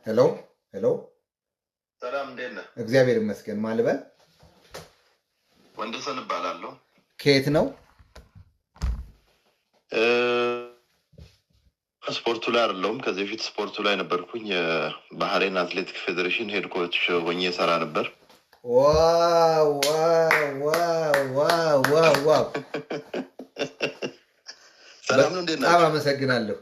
ሄሎ ሄሎ፣ ሰላም እንዴት ነህ? እግዚአብሔር ይመስገን። ማልበል ወንደሰን እባላለሁ። ከየት ነው? ስፖርቱ ላይ አይደለሁም። ከዚህ በፊት ስፖርቱ ላይ ነበርኩኝ። የባህሬን አትሌቲክ ፌዴሬሽን ሄድ ኮች ሆኜ ሰራ ነበር። ዋው ዋው ዋው ዋው ዋው ዋው! ሰላም ነው፣ እንዴት ነህ? በጣም አመሰግናለሁ።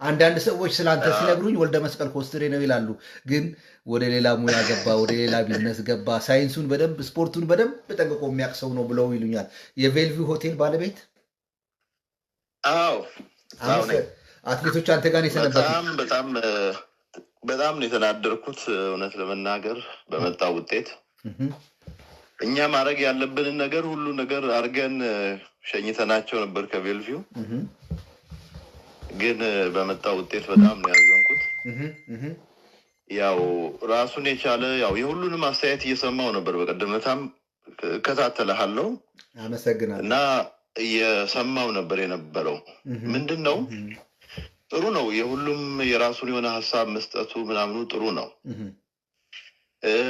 አንዳንድ ሰዎች ስላንተ ሲነግሩኝ ወልደ መስቀል ኮስትሬ ነው ይላሉ። ግን ወደ ሌላ ሙያ ገባ፣ ወደ ሌላ ቢዝነስ ገባ፣ ሳይንሱን በደንብ ስፖርቱን በደንብ ጠንቅቆ የሚያውቅ ሰው ነው ብለው ይሉኛል። የቬልቪው ሆቴል ባለቤት? አዎ፣ አትሌቶች አንተ ጋር ነው የሰነበቱት? በጣም ነው የተናደርኩት፣ እውነት ለመናገር በመጣው ውጤት። እኛ ማድረግ ያለብንን ነገር ሁሉ ነገር አድርገን ሸኝተናቸው ነበር ከቬልቪው። ግን በመጣው ውጤት በጣም ነው ያዘንኩት። ያው ራሱን የቻለ ያው የሁሉንም አስተያየት እየሰማው ነበር። በቀደምታም እከታተልሃለሁ፣ አመሰግናለሁ። እና እየሰማው ነበር የነበረው። ምንድን ነው ጥሩ ነው፣ የሁሉም የራሱን የሆነ ሀሳብ መስጠቱ ምናምኑ ጥሩ ነው።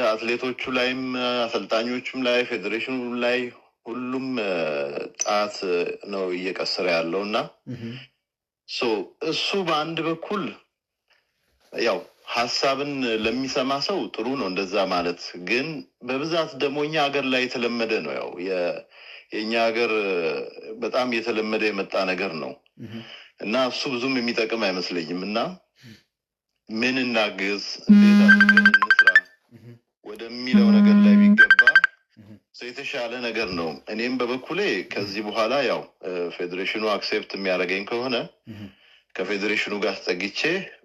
አትሌቶቹ ላይም አሰልጣኞቹም ላይ ፌዴሬሽኑ ላይ ሁሉም ጣት ነው እየቀሰረ ያለው እና እሱ በአንድ በኩል ያው ሀሳብን ለሚሰማ ሰው ጥሩ ነው እንደዛ ማለት። ግን በብዛት ደግሞ እኛ ሀገር ላይ የተለመደ ነው። ያው የእኛ ሀገር በጣም የተለመደ የመጣ ነገር ነው እና እሱ ብዙም የሚጠቅም አይመስለኝም። እና ምን እናግዝ፣ እንዴት አድርገን እንስራ ወደሚለው ነገር ላይ ቢገባ የተሻለ ነገር ነው። እኔም በበኩሌ ከዚህ በኋላ ያው ፌዴሬሽኑ አክሴፕት የሚያደርገኝ ከሆነ ከፌዴሬሽኑ ጋር ተጠግቼ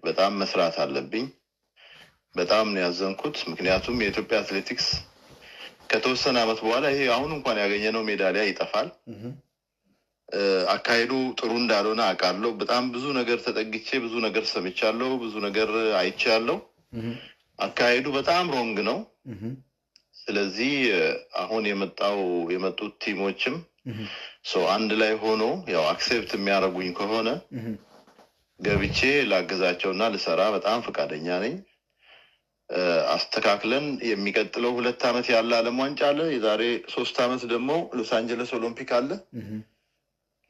በጣም መስራት አለብኝ። በጣም ነው ያዘንኩት። ምክንያቱም የኢትዮጵያ አትሌቲክስ ከተወሰነ ዓመት በኋላ ይሄ አሁን እንኳን ያገኘነው ሜዳሊያ ይጠፋል። አካሄዱ ጥሩ እንዳልሆነ አውቃለሁ። በጣም ብዙ ነገር ተጠግቼ ብዙ ነገር ሰምቻለሁ፣ ብዙ ነገር አይቻለሁ። አካሄዱ በጣም ሮንግ ነው። ስለዚህ አሁን የመጡት ቲሞችም አንድ ላይ ሆኖ ያው አክሴፕት የሚያደርጉኝ ከሆነ ገብቼ ላገዛቸውና ልሰራ በጣም ፈቃደኛ ነኝ። አስተካክለን የሚቀጥለው 2 ዓመት ያለ ዓለም ዋንጫ አለ። የዛሬ 3 ዓመት ደግሞ ሎስ አንጀለስ ኦሎምፒክ አለ።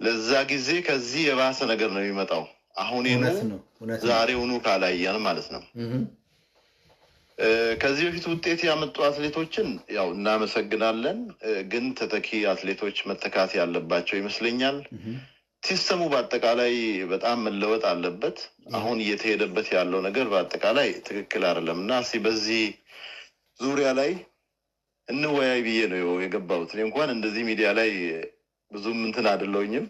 ለዛ ጊዜ ከዚህ የባሰ ነገር ነው የሚመጣው። አሁን ዛሬውኑ ካላየን ማለት ነው። ከዚህ በፊት ውጤት ያመጡ አትሌቶችን ያው እናመሰግናለን። ግን ተተኪ አትሌቶች መተካት ያለባቸው ይመስለኛል። ሲስተሙ በአጠቃላይ በጣም መለወጥ አለበት። አሁን እየተሄደበት ያለው ነገር በአጠቃላይ ትክክል አይደለም እና በዚህ ዙሪያ ላይ እንወያይ ብዬ ነው የገባሁት። እኔ እንኳን እንደዚህ ሚዲያ ላይ ብዙም እንትን አይደለሁኝም።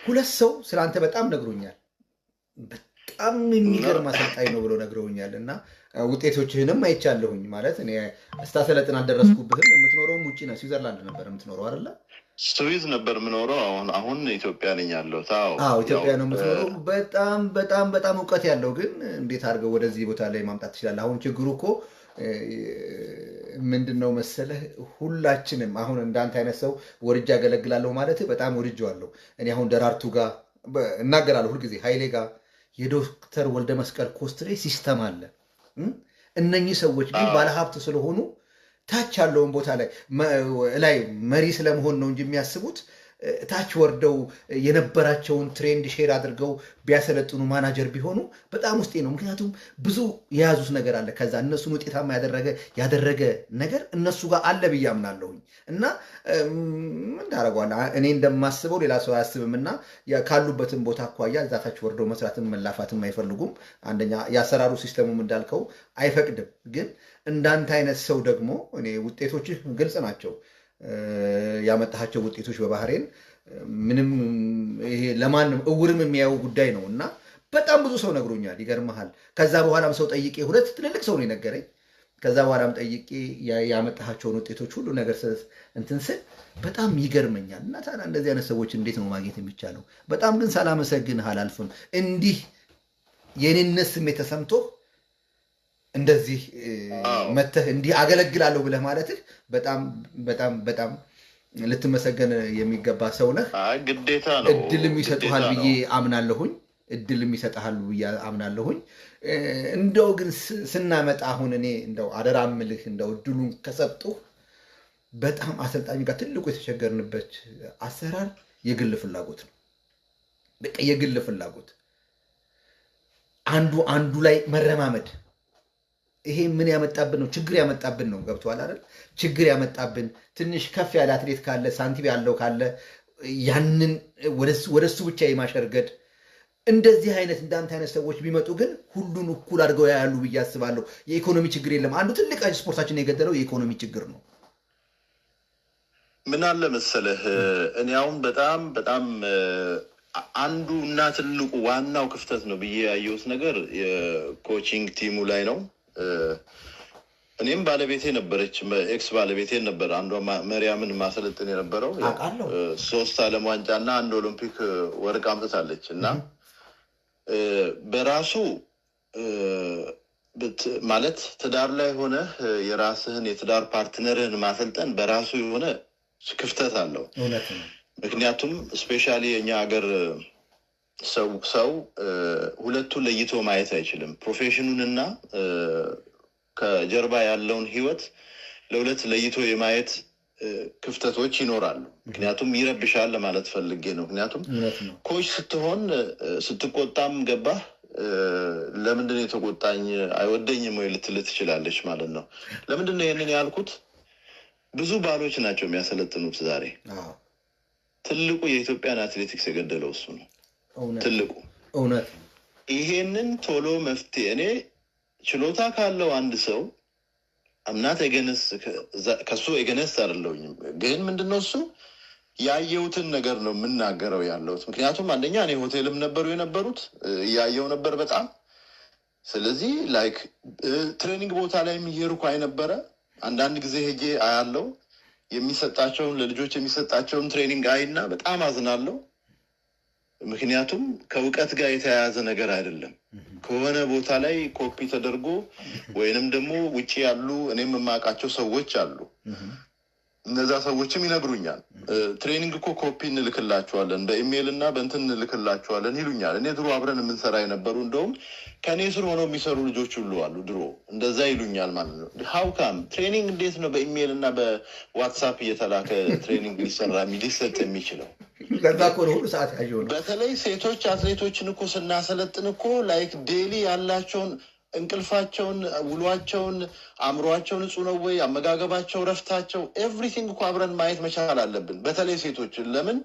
ሁለት ሰው ስላንተ በጣም ነግሮኛል። በጣም የሚገርም አሰልጣኝ ነው ብሎ ነግረውኛል። እና ውጤቶችህንም አይቻለሁኝ። ማለት እኔ ስታሰለጥን አልደረስኩብህም። የምትኖረውም ውጭ ነው፣ ስዊዘርላንድ ነበር የምትኖረው አይደለ? ስዊዝ ነበር የምኖረው። አሁን ኢትዮጵያ ነኝ ያለሁት። ኢትዮጵያ ነው የምትኖረው። በጣም በጣም በጣም እውቀት ያለው ግን እንዴት አድርገው ወደዚህ ቦታ ላይ ማምጣት ትችላለህ? አሁን ችግሩ እኮ ምንድን ነው መሰለህ፣ ሁላችንም አሁን እንዳንተ አይነት ሰው ወርጃ ያገለግላለሁ ማለት በጣም ወርጃዋለሁ። እኔ አሁን ደራርቱ ጋር እናገራለሁ ሁልጊዜ፣ ኃይሌ ጋር የዶክተር ወልደ መስቀል ኮስትሬ ሲስተም አለ። እነኚህ ሰዎች ግን ባለሀብት ስለሆኑ ታች ያለውን ቦታ ላይ መሪ ስለመሆን ነው እንጂ የሚያስቡት ታች ወርደው የነበራቸውን ትሬንድ ሼር አድርገው ቢያሰለጥኑ ማናጀር ቢሆኑ በጣም ውስጤ ነው። ምክንያቱም ብዙ የያዙት ነገር አለ። ከዛ እነሱን ውጤታማ ያደረገ ነገር እነሱ ጋር አለ ብዬ አምናለሁኝ። እና ምን ታደርገዋለህ? እኔ እንደማስበው ሌላ ሰው አያስብም። እና ካሉበትን ቦታ አኳያ እዛ ታች ወርደው መስራትም መላፋትም አይፈልጉም። አንደኛ የአሰራሩ ሲስተሙም እንዳልከው አይፈቅድም። ግን እንዳንተ አይነት ሰው ደግሞ እኔ ውጤቶችህ ግልጽ ናቸው። ያመጣቸው ውጤቶች በባህሬን ምንም ይሄ ለማንም እውርም የሚያየው ጉዳይ ነው። እና በጣም ብዙ ሰው ነግሮኛል። ይገርመሃል። ከዛ በኋላም ሰው ጠይቄ 2 ትልልቅ ሰው ነው የነገረኝ። ከዛ በኋላም ጠይቄ ያመጣቸውን ውጤቶች ሁሉ ነገር እንትን ስል በጣም ይገርመኛል። እና ታዲያ እንደዚህ አይነት ሰዎች እንዴት ነው ማግኘት የሚቻለው? በጣም ግን ሳላመሰግንህ አላልፍም። እንዲህ የኔነት ስሜት ተሰምቶህ እንደዚህ መተህ እንዲህ አገለግላለሁ ብለህ ማለትህ በጣም በጣም በጣም ልትመሰገን የሚገባ ሰው ነህ። ግዴታ ነው። እድልም ይሰጡሃል ብዬ አምናለሁኝ። እድልም ይሰጣሉ ብዬ አምናለሁኝ። እንደው ግን ስናመጣ አሁን እኔ እንደው አደራ ምልህ እንደው እድሉን ከሰጡ በጣም አሰልጣኝ ጋር ትልቁ የተቸገርንበት አሰራር የግል ፍላጎት ነው። በቃ የግል ፍላጎት አንዱ ላይ መረማመድ። ይሄ ምን ያመጣብን ነው? ችግር ያመጣብን ነው። ገብቶሃል አይደል? ችግር ያመጣብን ትንሽ ከፍ ያለ አትሌት ካለ ሳንቲም ያለው ካለ ያንን ወደሱ ብቻ የማሸርገድ እንደዚህ አይነት እንዳንተ አይነት ሰዎች ቢመጡ ግን ሁሉን እኩል አድርገው ያያሉ ብዬ አስባለሁ። የኢኮኖሚ ችግር የለም። አንዱ ትልቅ ስፖርታችን የገደለው የኢኮኖሚ ችግር ነው። ምን አለ መሰለህ እኔ አሁን በጣም አንዱ እና ትልቁ ዋናው ክፍተት ነው ብዬ ያየሁት ነገር የኮቺንግ ቲሙ ላይ ነው። እኔም ባለቤቴ ነበረች፣ ኤክስ ባለቤቴ ነበር አንዷ መሪያምን ማሰለጥን የነበረው 3 ዓለም ዋንጫ እና 1 ኦሎምፒክ ወርቅ አምጥታለች እና በራሱ ማለት ትዳር ላይ ሆነ የራስህን የትዳር ፓርትነርህን ማሰልጠን በራሱ የሆነ ክፍተት አለው። ምክንያቱም ስፔሻሊ የኛ ሀገር ሰው ሁለቱን ለይቶ ማየት አይችልም። ፕሮፌሽኑንና ከጀርባ ያለውን ህይወት ለሁለት ለይቶ የማየት ክፍተቶች ይኖራሉ። ምክንያቱም ይረብሻል ለማለት ፈልጌ ነው። ምክንያቱም ኮች ስትሆን ስትቆጣም ገባህ ለምንድን ነው የተቆጣኝ አይወደኝም ወይ ልትል ትችላለች ማለት ነው። ለምንድን ነው ይሄንን ያልኩት? ብዙ ባሎች ናቸው የሚያሰለጥኑት ዛሬ። ትልቁ የኢትዮጵያን አትሌቲክስ የገደለው እሱ ነው። ትልቁ እውነት ይሄንን ቶሎ መፍትሄ እኔ ችሎታ ካለው አንድ ሰው አምናት የገነስ ከሱ የገነስ አይደለሁኝም። ግን ምንድነው እሱ ያየሁትን ነገር ነው የምናገረው ያለሁት። ምክንያቱም አንደኛ እኔ ሆቴልም ነበሩ የነበሩት ያየው ነበር በጣም። ስለዚህ ላይክ ትሬኒንግ ቦታ ላይ የሚሄርኩ አይነበረ አንዳንድ ጊዜ ሄጄ አያለው የሚሰጣቸውን ለልጆች የሚሰጣቸውን ትሬኒንግ አይና በጣም አዝናለሁ። ምክንያቱም ከእውቀት ጋር የተያያዘ ነገር አይደለም። ከሆነ ቦታ ላይ ኮፒ ተደርጎ ወይንም ደግሞ ውጪ ያሉ እኔም የማውቃቸው ሰዎች አሉ። እነዛ ሰዎችም ይነግሩኛል ትሬኒንግ እኮ ኮፒ እንልክላቸዋለን በኢሜይል እና በእንትን እንልክላቸዋለን ይሉኛል። እኔ ድሮ አብረን የምንሰራ የነበሩ እንደውም ከኔ ስር ሆነው የሚሰሩ ልጆች ሁሉ አሉ ድሮ እንደዛ ይሉኛል ማለት ነው። ሃው ካም ትሬኒንግ እንዴት ነው በኢሜይል እና በዋትስአፕ እየተላከ ትሬኒንግ ሊሰጥ የሚችለው? በተለይ ሴቶች አትሌቶችን እኮ ስናሰለጥን እኮ ላይክ ዴሊ ያላቸውን እንቅልፋቸውን፣ ውሏቸውን፣ አእምሯቸው ንጹህ ነው ወይ፣ አመጋገባቸው፣ ረፍታቸው ኤቭሪቲንግ እኮ አብረን ማየት መቻል አለብን። በተለይ ሴቶችን ለምን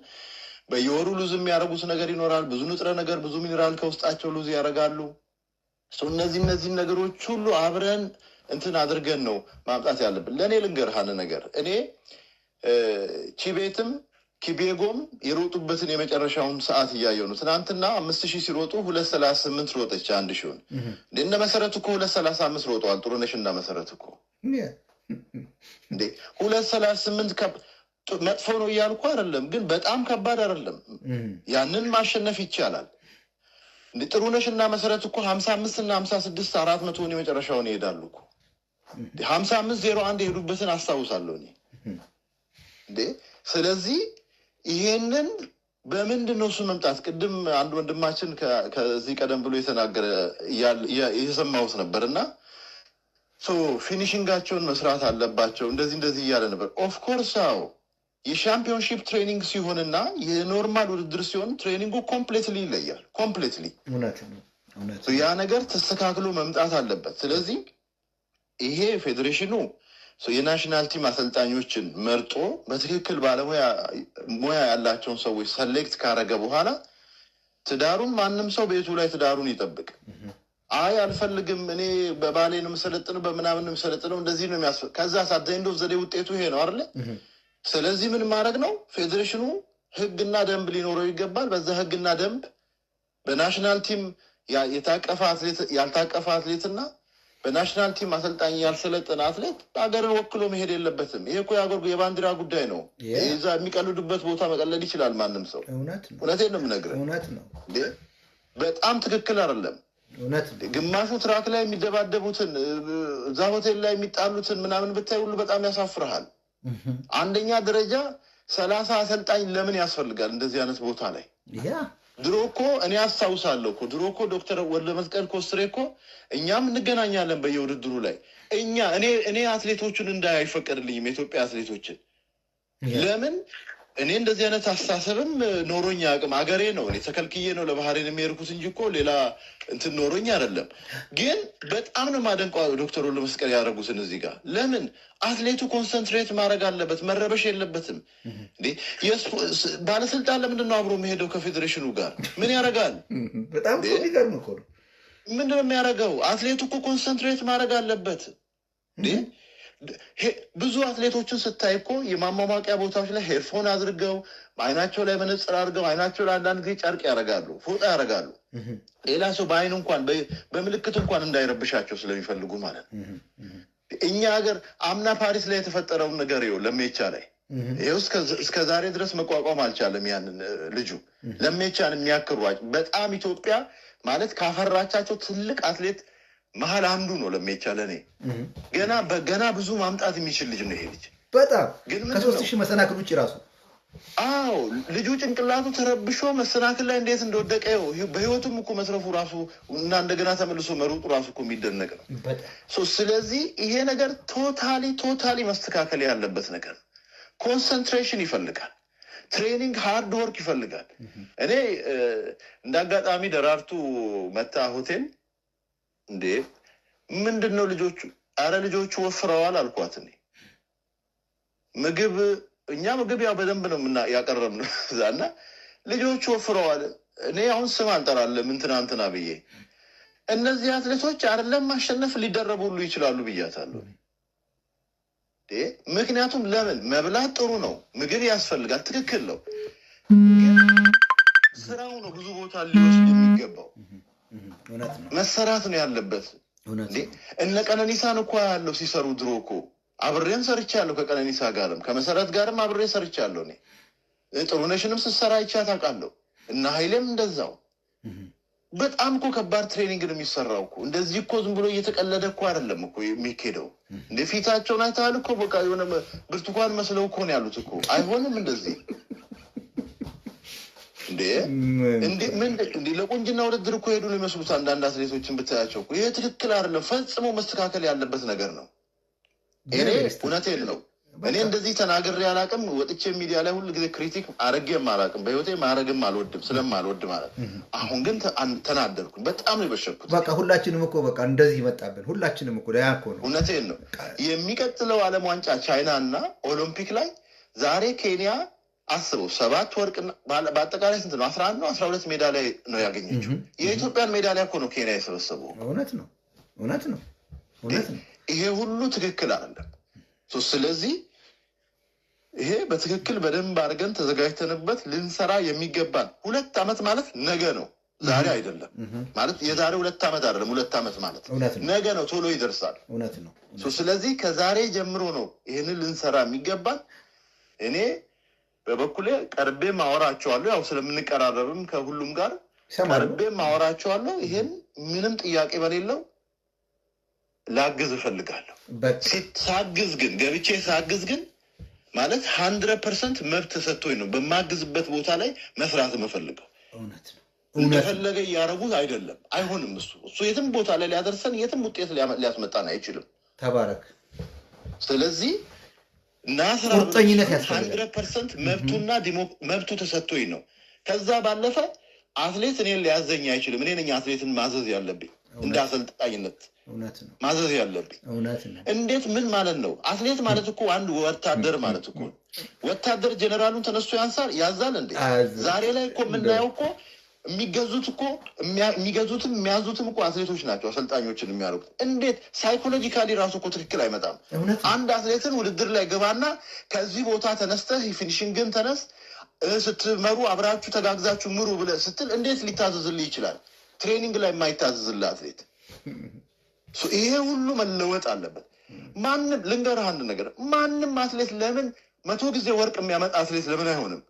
በየወሩ ሉዝ የሚያደርጉት ነገር ይኖራል። ብዙ ንጥረ ነገር ብዙ ሚኒራል ከውስጣቸው ሉዝ ያደርጋሉ። እነዚህ ነገሮች ሁሉ አብረን እንትን አድርገን ነው ማምጣት ያለብን። ለእኔ ልንገርህ አንድ ነገር እኔ ቺቤትም ኪቤጎም የሮጡበትን የመጨረሻውን ሰዓት እያየው ነው። ትናንትና 5000 ሲሮጡ 2:38 ሮጠች። 1000 እንደ መሰረት እኮ 2:35 ሮጠዋል። ጥሩነሽ እና መሰረት እኮ እንዴ 2:38 መጥፎ ነው እያልኩ አይደለም፣ ግን በጣም ከባድ አይደለም። ያንን ማሸነፍ ይቻላል። እንደ ጥሩነሽ እና መሰረት እኮ 55 እና 56 400 የመጨረሻውን ይሄዳሉ እኮ 55:01 የሄዱበትን አስታውሳለሁ እኔ እንዴ። ስለዚህ ይሄንን በምንድን ነው እሱ መምጣት? ቅድም አንድ ወንድማችን ከዚህ ቀደም ብሎ የተናገረ የሰማሁት ነበር እና ፊኒሽንጋቸውን መስራት አለባቸው እንደዚህ እያለ ነበር። ኦፍኮርስ አዎ የሻምፒዮንሺፕ ትሬኒንግ ሲሆንና የኖርማል ውድድር ሲሆን ትሬኒንጉ ኮምፕሌትሊ ይለያል። ኮምፕሌትሊ ያ ነገር ተስተካክሎ መምጣት አለበት። ስለዚህ ይሄ ፌዴሬሽኑ የናሽናል ቲም አሰልጣኞችን መርጦ በትክክል ባለሙያ ያላቸውን ሰዎች ሰሌክት ካረገ በኋላ ትዳሩን ማንም ሰው ቤቱ ላይ ትዳሩን ይጠብቅ። አይ አልፈልግም እኔ በባሌ ነው የምሰለጥነው በምናምን ነው የምሰለጥነው እንደዚህ ነው የሚያስፈልግ ከዛ ሳትዘንዶ ዘዴ ውጤቱ ይሄ ነው አይደል? ስለዚህ ምን ማድረግ ነው? ፌዴሬሽኑ ህግና ደንብ ሊኖረው ይገባል። በዛ ህግና ደንብ በናሽናል ቲም የታቀፈ አትሌት ያልታቀፈ አትሌትና በናሽናል ቲም አሰልጣኝ ያልሰለጠነ አትሌት ሀገርን ወክሎ መሄድ የለበትም። ይሄ እኮ የባንዲራ ጉዳይ ነው። እዛ የሚቀልዱበት ቦታ መቀለድ ይችላል ማንም ሰው። እውነቴን ነው የምነግርህ። በጣም ትክክል አይደለም። ግማሹ ትራክ ላይ የሚደባደቡትን እዛ ሆቴል ላይ የሚጣሉትን ምናምን ብታይ ሁሉ በጣም ያሳፍርሃል። አንደኛ ደረጃ 30 አሰልጣኝ ለምን ያስፈልጋል እንደዚህ አይነት ቦታ ላይ? ድሮ እኮ እኔ አስታውሳለሁ እኮ ድሮ እኮ ዶክተር ወልደመስቀል ኮስትሬ እኮ እኛም እንገናኛለን በየውድድሩ ላይ እኔ አትሌቶቹን እንዳይፈቀድልኝም የኢትዮጵያ አትሌቶችን ለምን እኔ እንደዚህ አይነት አስተሳሰብም ኖሮኝ አቅም አገሬ ነው እኔ ተከልክዬ ነው ለባህሬን የሚሄድኩት እንጂ እኮ ሌላ እንትን ኖሮኝ አይደለም። ግን በጣም ነው ማደንቀው ዶክተር ወልደመስቀል ያደረጉትን እዚህ ጋር ለምን አትሌቱ ኮንሰንትሬት ማድረግ አለበት፣ መረበሽ የለበትም እንዴ። ባለስልጣን ለምንድን ነው አብሮ የሚሄደው ከፌዴሬሽኑ ጋር? ምን ያደርጋል? በጣም ይገርም እኮ ነው። ምንድን ነው የሚያደርገው? አትሌቱ እኮ ኮንሰንትሬት ማድረግ አለበት እንዴ። ብዙ አትሌቶችን ስታይ እኮ የማሟሟቂያ ቦታዎች ላይ ሄድፎን አድርገው አይናቸው ላይ መነጽር አድርገው አይናቸው ላይ አንዳንድ ጊዜ ጨርቅ ያደርጋሉ፣ ፎጣ ያደርጋሉ። ሌላ ሰው በአይኑ እንኳን በምልክት እንኳን እንዳይረብሻቸው ስለሚፈልጉ ማለት ነው። እኛ ሀገር አምና ፓሪስ ላይ የተፈጠረውን ነገር ይኸው ለሜቻ ላይ ይኸው እስከ ዛሬ ድረስ መቋቋም አልቻለም። ያንን ልጁ ለሜቻን የሚያክሩ በጣም ኢትዮጵያ ማለት ካፈራቻቸው ትልቅ አትሌት መሀል አንዱ ነው ለሜቻ። ለኔ ገና ብዙ ማምጣት የሚችል ልጅ ነው ይሄ ልጅ በጣም ግን ከ3000 መሰናክል ውጭ ራሱ ልጁ ጭንቅላቱ ተረብሾ መሰናክል ላይ እንዴት እንደወደቀ በህይወቱም እኮ መስረፉ ራሱ እና እንደገና ተመልሶ መሮጡ ራሱ እኮ የሚደነቅ ነው። ስለዚህ ይሄ ነገር ቶታሊ መስተካከል ያለበት ነገር ነው። ኮንሰንትሬሽን ይፈልጋል፣ ትሬኒንግ ሃርድ ወርክ ይፈልጋል። እኔ እንዳጋጣሚ ደራርቱ መታ ሆቴል እንዴ ምንድነው ልጆቹ ልጆቹ ወፍረዋል አልኳት። እኔ እኛ ምግብ ያው በደንብ ነው ያቀረብነው ዛና ልጆቹ ወፍረዋል። እኔ አሁን ስም አልጠራለም እንትና ብዬ እነዚህ አትሌቶች አይደለም ማሸነፍ ሊደረቡ ሁሉ ይችላሉ ብያታለሁ። ምክንያቱም ለምን መብላት ጥሩ ነው፣ ምግብ ያስፈልጋል፣ ትክክል ነው። ስራው ነው ብዙ ቦታ ሊወስድ የሚገባው መሰራት ነው ያለበት። እነ ቀነኒሳን እኮ ያለው ሲሰሩ ድሮ እኮ አብሬም ሰርቻለሁ ከቀነኒሳ ጋርም ከመሰረት ጋርም አብሬ ሰርቻለሁ። እኔ ጥሩነሽንም ስትሰራ አይቻት አውቃለሁ እና ኃይሌም እንደዛው። በጣም እኮ ከባድ ትሬኒንግ ነው የሚሰራው እኮ እንደዚህ እኮ ዝም ብሎ እየተቀለደ እኮ አይደለም እኮ የሚኬደው። እንደ ፊታቸውን አይተሃል እኮ በቃ የሆነ ብርቱካን መስለው እኮ ነው ያሉት እኮ። አይሆንም እንደዚህ እንዴ ለቁንጅና ውድድር እኮ ሄዱ ነው የሚመስሉት አንዳንድ አትሌቶችን ብታያቸው እኮ። ይሄ ትክክል አይደለም፣ ፈጽሞ መስተካከል ያለበት ነገር ነው። እውነቴን ነው። እኔ እንደዚህ ተናግሬ አላውቅም። ወጥቼ ሚዲያ ላይ ሁሉ ጊዜ ክሪቲክ አረጌም አላውቅም። በህይወቴ ማረግም አልወድም ስለማልወድ ማለት። አሁን ግን ተናደርኩኝ፣ በጣም ነው የበሸኩት። በቃ ሁላችንም እኮ በቃ እንደዚህ ይመጣብን ሁላችንም እኮ ያ እኮ ነው። እውነቴን ነው። የሚቀጥለው ዓለም ዋንጫ ቻይና እና ኦሎምፒክ ላይ ዛሬ ኬንያ አስበው 7 ወርቅ በአጠቃላይ ስንት ነው? 11 ነው 12 ሜዳሊያ ነው ያገኘችው። የኢትዮጵያን ሜዳሊያ እኮ ነው ኬንያ የሰበሰበው። እውነት ነው። ይሄ ሁሉ ትክክል አይደለም። ስለዚህ ይሄ በትክክል በደንብ አድርገን ተዘጋጅተንበት ልንሰራ የሚገባን 2 ዓመት ማለት ነገ ነው፣ ዛሬ አይደለም ማለት የዛሬ 2 ዓመት አይደለም። 2 ዓመት ማለት ነገ ነው፣ ቶሎ ይደርሳል። እውነት ነው። ስለዚህ ከዛሬ ጀምሮ ነው ይሄንን ልንሰራ የሚገባን። እኔ በበኩሌ ቀርቤ ማወራቸዋለሁ፣ ያው ስለምንቀራረብም ከሁሉም ጋር ቀርቤ ማወራቸዋለሁ። ይሄን ምንም ጥያቄ በሌለው ላግዝ እፈልጋለሁ። ገብቼ ሳግዝ ግን ማለት 100% መብት ተሰጥቶኝ ነው በማግዝበት ቦታ ላይ መስራት የምፈልገው። እንደፈለገ እያደረጉት አይደለም፣ አይሆንም። እሱ የትም ቦታ ላይ ሊያደርሰን የትም ውጤት ሊያስመጣን አይችልም። ተባረክ። ስለዚህ ናስራ 100% መብቱና መብቱ ተሰጥቶኝ ነው። ከዛ ባለፈ አትሌት እኔን ሊያዘኝ አይችልም። እኔ ነኝ አትሌትን ማዘዝ ያለብኝ እንደ አሰልጣኝነት ማዘዝ ያለብኝ። እንዴት ምን ማለት ነው? አትሌት ማለት እኮ አንድ ወታደር ማለት እኮ ወታደር ጀነራሉን ተነስቶ ያዛል እንዴ? ዛሬ ላይ እኮ የምናየው እኮ የሚገዙትም የሚያዙትም እኮ አትሌቶች ናቸው አሰልጣኞችን የሚያደርጉት። እንዴት ሳይኮሎጂካሊ ራሱ እኮ ትክክል አይመጣም። አንድ አትሌትን ውድድር ላይ ገባና ከዚህ ቦታ ተነስተህ ፊኒሽንግን ተነስ ስትመሩ አብራችሁ ተጋግዛችሁ ምሩ ብለህ ስትል እንዴት ሊታዘዝልህ ይችላል? ትሬኒንግ ላይ የማይታዘዝልህ አትሌት። ይሄ ሁሉ መለወጥ አለበት። ማንም ልንገርህ አንድ ነገር፣ ማንም አትሌት ለምን 100 ጊዜ ወርቅ የሚያመጣ አትሌት ለምን አይሆንም?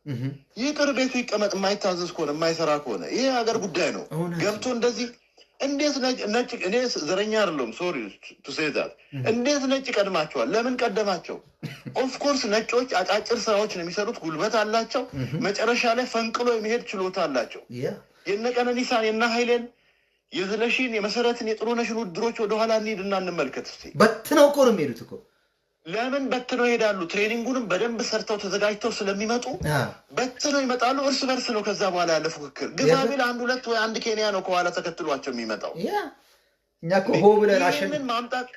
ይቅር ቤቱ ይቀመጥ የማይታዘዝ ከሆነ የማይሰራ ከሆነ ይሄ ሀገር ጉዳይ ነው። ገብቶ እንደዚህ እንዴት ነጭ እኔ ዘረኛ አይደለም ሶሪ ቱ ሴይ ዛት እንዴት ነጭ ቀድማቸዋል? ለምን ቀደማቸው? ኦፍ ኮርስ ነጮች አጫጭር ስራዎች ነው የሚሰሩት፣ ጉልበት አላቸው፣ መጨረሻ ላይ ፈንቅሎ የሚሄድ ችሎታ አላቸው። የነ ቀነኒሳን የነ ኃይሌን የዝለሽን የመሰረትን የጥሩነሽን ውድድሮች ወደኋላ እንሂድና እንመልከት እስቲ። በትነው እኮ ነው የሚሄዱት እኮ። ለምን በትነው ይሄዳሉ? ትሬኒንጉንም በደንብ ሰርተው ተዘጋጅተው ስለሚመጡ በትነው ይመጣሉ። እርስ በርስ ነው ከዛ በኋላ ያለ ፉክክር። ግፋቢል አንድ ሁለት ወይ አንድ ኬንያ ነው ከኋላ ተከትሏቸው የሚመጣው። እኛ እኮ ሆ ብለን ይህንን ማምጣት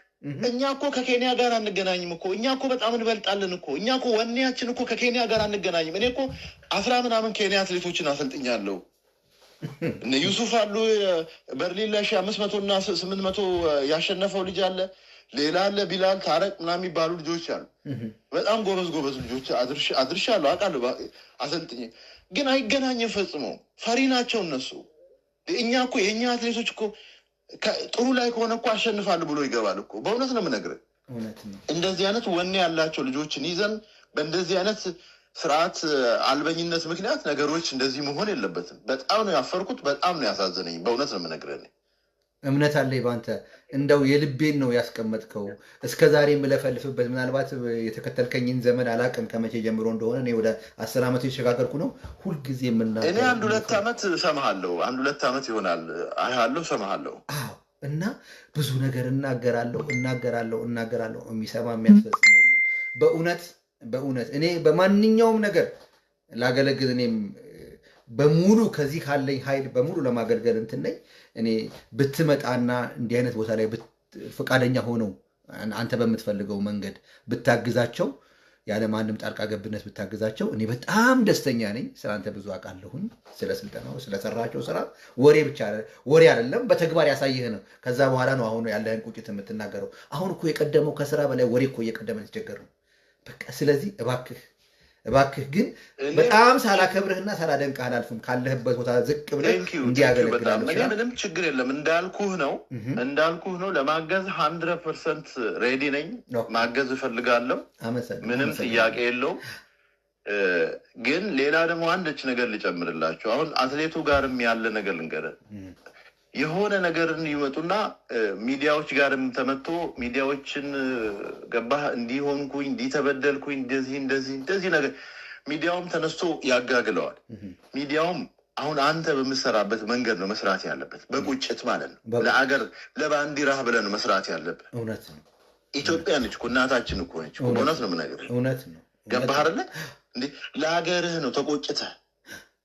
እኛ እኮ ከኬንያ ጋር አንገናኝም እኮ። እኛ እኮ በጣም እንበልጣለን እኮ። እኛ እኮ ወኔያችን እኮ ከኬንያ ጋር አንገናኝም። እኔ እኮ 10 ምናምን ኬንያ አትሌቶችን አሰልጥኛለሁ። እነ ዩሱፍ አሉ በርሊን ላይ 500 እና 800 ያሸነፈው ልጅ አለ። ሌላ አለ ቢላል ታረቅ ምናምን የሚባሉ ልጆች አሉ። በጣም ጎበዝ ልጆች አድርሻለሁ፣ አውቃለሁ፣ አሰልጥኝ። ግን አይገናኝም ፈጽሞ። ፈሪ ናቸው እነሱ። እኛ እኮ የእኛ አትሌቶች እኮ ጥሩ ላይ ከሆነ እኮ አሸንፋለሁ ብሎ ይገባል እኮ። በእውነት ነው የምነግርህ። እንደዚህ አይነት ወኔ ያላቸው ልጆችን ይዘን በእንደዚህ አይነት ስርዓት አልበኝነት ምክንያት ነገሮች እንደዚህ መሆን የለበትም። በጣም ነው ያፈርኩት። በጣም ነው ያሳዘነኝ። በእውነት ነው የምነግርህ። እምነት አለኝ በአንተ። እንደው የልቤን ነው ያስቀመጥከው። እስከ ዛሬ የምለፈልፍበት ምናልባት የተከተልከኝን ዘመን አላቅም ከመቼ ጀምሮ እንደሆነ። እኔ ወደ 10 ዓመት የተሸጋገርኩ ነው። ሁልጊዜ የምናገረው እኔ 1-2 ዓመት ሰማሃለሁ። 1-2 ዓመት ይሆናል አይሃለሁ፣ ሰማሃለሁ። አዎ። እና ብዙ ነገር እናገራለሁ። የሚሰማ የሚያስፈጽም የለም። በእውነት እኔ በማንኛውም ነገር ላገለግል እኔም በሙሉ ከዚህ ካለኝ ኃይል በሙሉ ለማገልገል እንትን ነኝ። እኔ ብትመጣና እንዲህ አይነት ቦታ ላይ ፈቃደኛ ሆነው አንተ በምትፈልገው መንገድ ብታግዛቸው፣ ያለ ማንም ጣልቃ ገብነት ብታግዛቸው እኔ በጣም ደስተኛ ነኝ። ስለአንተ ብዙ አውቃለሁኝ፣ ስለ ስልጠናው ስለሰራቸው ስራ። ወሬ አይደለም በተግባር ያሳየህ ነው። ከዛ በኋላ ነው አሁን ያለህን ቁጭት የምትናገረው። አሁን እኮ የቀደመው ከስራ በላይ ወሬ እኮ እየቀደመን የተቸገር ነው። በቃ ስለዚህ እባክህ ግን በጣም ሳላከብርህና ሳላደንቅህ አላልፍም። ካለህበት ቦታ ዝቅ ብለህ እንዲያገለግላለሁ። ምንም ችግር የለም። እንዳልኩህ ነው ለማገዝ 100% ሬዲ ነኝ። ማገዝ እፈልጋለሁ። ምንም ጥያቄ የለውም። ግን ሌላ ደግሞ አንድች ነገር ልጨምርላችሁ። አሁን አትሌቱ ጋርም ያለ ነገር ልንገርህ። የሆነ ነገርን ይመጡና ሚዲያዎች ጋርም ተመቶ ሚዲያዎችን ገባህ እንዲሆንኩኝ እንዲተበደልኩኝ እንደዚህ ነገር ሚዲያውም ተነስቶ ያጋግለዋል። ሚዲያውም አሁን አንተ በምሰራበት መንገድ ነው መስራት ያለበት፣ በቁጭት ማለት ነው። ለአገር ለባንዲራህ ብለህ ነው መስራት ያለበት። እውነት ነው። ኢትዮጵያ ነች እኮ እናታችን እኮ ነች። እውነት ነው የምነግርህ። እውነት ነው። ገባህ አይደለ እንዴ? ለሀገርህ ነው ተቆጭተህ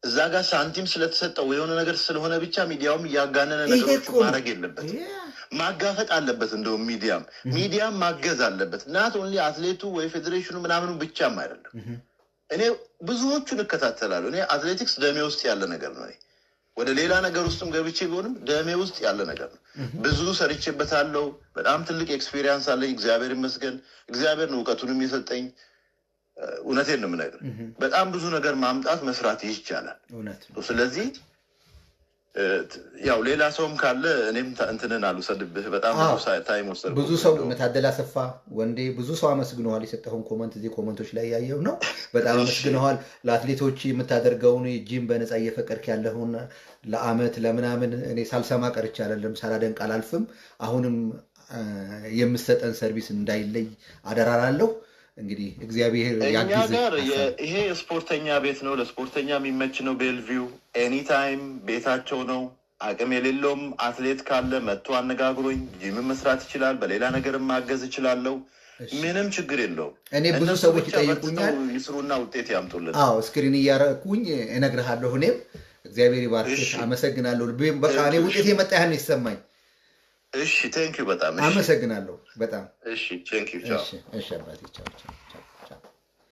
እዛ ጋር ሳንቲም ስለተሰጠው የሆነ ነገር ስለሆነ ብቻ ሚዲያውም እያጋነነ ነገሮች ማድረግ የለበት፣ ማጋፈጥ አለበት። እንደውም ሚዲያም ማገዝ አለበት። ናት ኦንሊ አትሌቱ ወይ ፌዴሬሽኑ ምናምኑ ብቻም አይደለም። እኔ ብዙዎቹን እከታተላለሁ። እኔ አትሌቲክስ ደሜ ውስጥ ያለ ነገር ነው። ወደ ሌላ ነገር ውስጥም ገብቼ ቢሆንም ደሜ ውስጥ ያለ ነገር ነው። ብዙ ሰርቼበታለሁ። በጣም ትልቅ ኤክስፔሪንስ አለኝ። እግዚአብሔር ይመስገን። እግዚአብሔር ነው እውቀቱንም የሰጠኝ። እውነቴን ነው የምነግርህ። በጣም ብዙ ነገር ማምጣት መስራት ይቻላል። ስለዚህ ያው ሌላ ሰውም ካለ እኔም እንትንን አልወሰድብህ። በጣም ታይም ወሰድኩ። ብዙ ሰው ታደለ አሰፋ ወንዴ ብዙ ሰው አመስግነዋል። የሰጠኸውን ኮመንት እዚህ ኮመንቶች ላይ ያየው ነው። በጣም አመስግነዋል። ለአትሌቶች የምታደርገውን ጂም በነፃ እየፈቀድክ ያለውን ለአመት ለምናምን እኔ ሳልሰማ ቀርቼ አይደለም፣ ሳላደንቅ አላልፍም። አሁንም የምሰጠን ሰርቪስ እንዳይለይ አደራላለሁ። እንግዲህ እግዚአብሔር ያግዝ። ይሄ ስፖርተኛ ቤት ነው፣ ለስፖርተኛ የሚመች ነው። ቤልቪው ኤኒታይም ቤታቸው ነው። አቅም የሌለውም አትሌት ካለ መጥቶ አነጋግሮኝ ጂም መስራት ይችላል። በሌላ ነገርም ማገዝ ይችላለሁ። ምንም ችግር የለውም። እኔ ብዙ ሰዎች ይጠይቁኛል፣ ይስሩና ውጤት ያምጡልን። ስክሪን እያረኩኝ እነግርሃለሁ። እኔም እግዚአብሔር ይባርክህ። አመሰግናለሁ። በቃ እኔ ውጤት የመጣ ያህል ይሰማኝ። እሺ ቴንኪው። በጣም አመሰግናለሁ። በጣም እሺ ቴንኪው። ቻው። እሺ አባቴ ቻው።